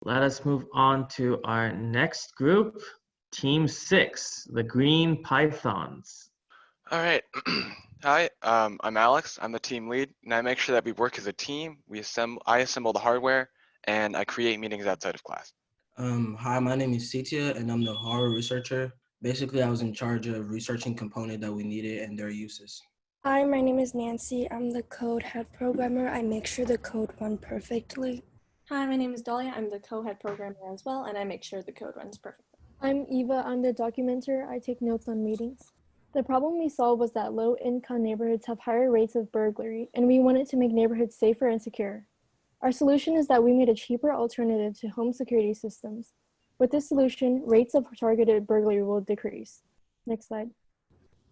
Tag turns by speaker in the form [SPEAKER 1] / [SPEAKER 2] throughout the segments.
[SPEAKER 1] Let us move on to our next group, Team 6, the Green Pythons.
[SPEAKER 2] All right. Hi, I'm Alex. I'm the team lead, and I make sure that we work as a team. I assemble the hardware, and I create meetings outside of class.
[SPEAKER 3] Hi, my name is Sitya, and I'm the horror researcher. Basically, I was in charge of researching component that we needed and their uses.
[SPEAKER 4] Hi, my name is Nancy. I'm the code head programmer. I make sure the code runs perfectly.
[SPEAKER 5] Hi, my name is Dahlia. I'm the co-head programmer as well, and I make sure the code runs perfectly.
[SPEAKER 6] I'm Eva. I'm the documenter. I take notes on meetings. The problem we solved was that low-income neighborhoods have higher rates of burglary, and we wanted to make neighborhoods safer and secure. Our solution is that we made a cheaper alternative to home security systems. With this solution, rates of targeted burglary will decrease. Next slide.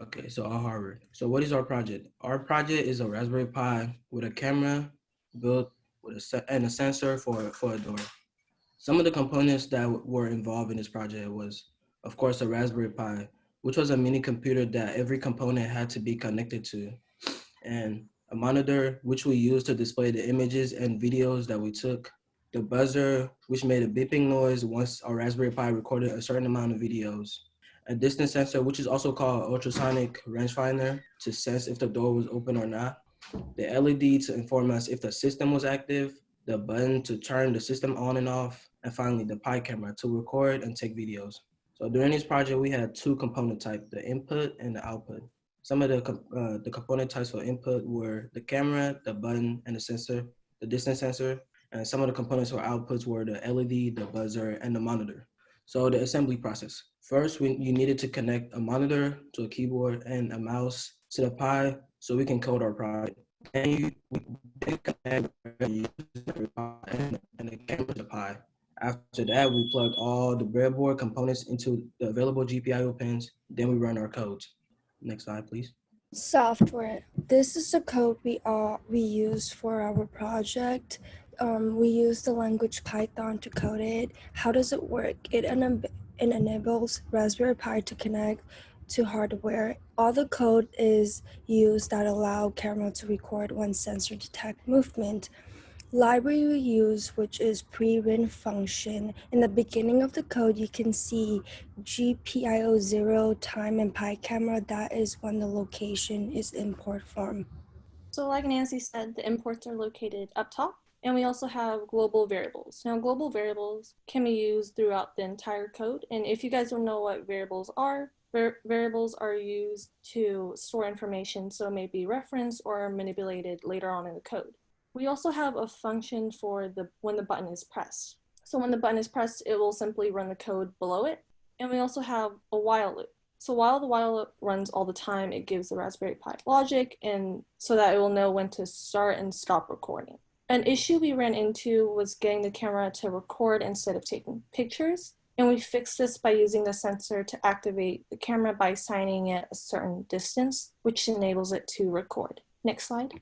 [SPEAKER 3] Okay, so our hardware. So what is our project? Our project is a Raspberry Pi with a camera built with a sensor for a door. Some of the components that were involved in this project was, of course, a Raspberry Pi, which was a mini computer that every component had to be connected to, and a monitor, which we used to display the images and videos that we took, the buzzer, which made a beeping noise once our Raspberry Pi recorded a certain amount of videos, a distance sensor, which is also called ultrasonic rangefinder, to sense if the door was open or not, the LED to inform us if the system was active, the button to turn the system on and off, and finally the Pi camera to record and take videos. So during this project, we had two component types, the input and the output. Some of the component types for input were the camera, the button, and the sensor, the distance sensor, and some of the components for outputs were the LED, the buzzer, and the monitor. So the assembly process. First, you needed to connect a monitor to a keyboard and a mouse to the Pi so we can code our project. Then we connect and the camera to the Pi. After that, we plug all the breadboard components into the available GPIO pins. Then we run our codes. Next slide, please.
[SPEAKER 4] Software. This is the code we use for our project. We use the language Python to code it. How does it work? It enables Raspberry Pi to connect to hardware. All the code is used that allow camera to record when sensor detect movement. Library we use, which is pre-written function. In the beginning of the code, you can see GPIO0 time and Pi camera. That is when the location is import from.
[SPEAKER 5] So like Nancy said, the imports are located up top, and we also have global variables. Now, global variables can be used throughout the entire code, and if you guys don't know what variables are, variables are used to store information, so it may be referenced or manipulated later on in the code. We also have a function for when the button is pressed. So when the button is pressed, it will simply run the code below it. And we also have a while loop. So while the while loop runs all the time, it gives the Raspberry Pi logic, and so that it will know when to start and stop recording. An issue we ran into was getting the camera to record instead of taking pictures. And we fixed this by using the sensor to activate the camera by assigning it a certain distance, which enables it to record. Next slide.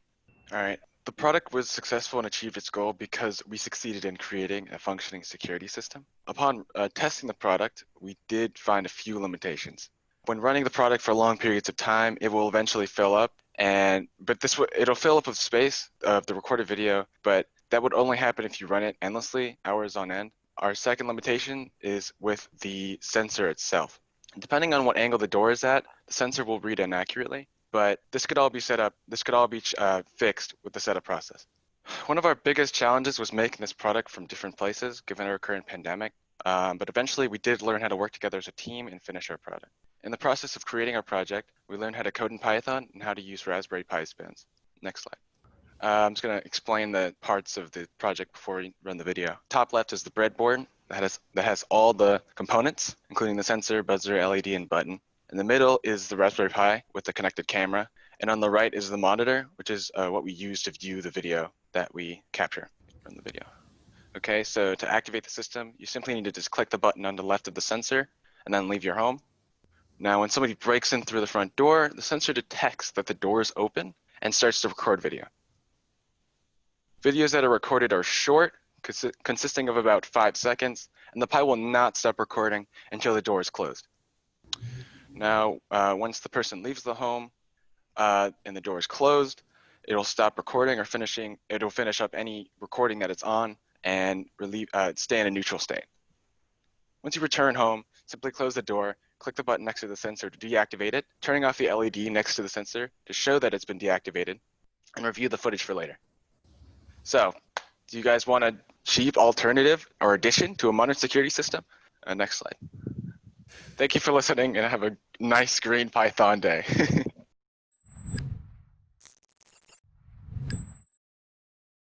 [SPEAKER 2] All right. The product was successful and achieved its goal because we succeeded in creating a functioning security system. Upon testing the product, we did find a few limitations. When running the product for long periods of time, it will eventually fill up, but it'll fill up with space of the recorded video, but that would only happen if you run it endlessly, hours on end. Our second limitation is with the sensor itself. Depending on what angle the door is at, the sensor will read inaccurately. But this could all be fixed with the setup process. One of our biggest challenges was making this product from different places, given our current pandemic. But eventually, we did learn how to work together as a team and finish our product. In the process of creating our project, we learned how to code in Python and how to use Raspberry Pi spins. Next slide. I'm just going to explain the parts of the project before we run the video. Top left is the breadboard that has all the components, including the sensor, buzzer, LED, and button. In the middle is the Raspberry Pi with the connected camera. And on the right is the monitor, which is what we use to view the video that we capture from the video. Okay, so to activate the system, you simply need to just click the button on the left of the sensor and then leave your home. Now, when somebody breaks in through the front door, the sensor detects that the door is open and starts to record video. Videos that are recorded are short, consisting of about 5 seconds, and the Pi will not stop recording until the door is closed. Now, once the person leaves the home and the door is closed, it'll stop recording or it'll finish up any recording that it's on, and stay in a neutral state. Once you return home, simply close the door, click the button next to the sensor to deactivate it, turning off the LED next to the sensor to show that it's been deactivated, and review the footage for later. So, do you guys want a cheap alternative or addition to a modern security system? Next slide. Thank you for listening and have a nice green Python day.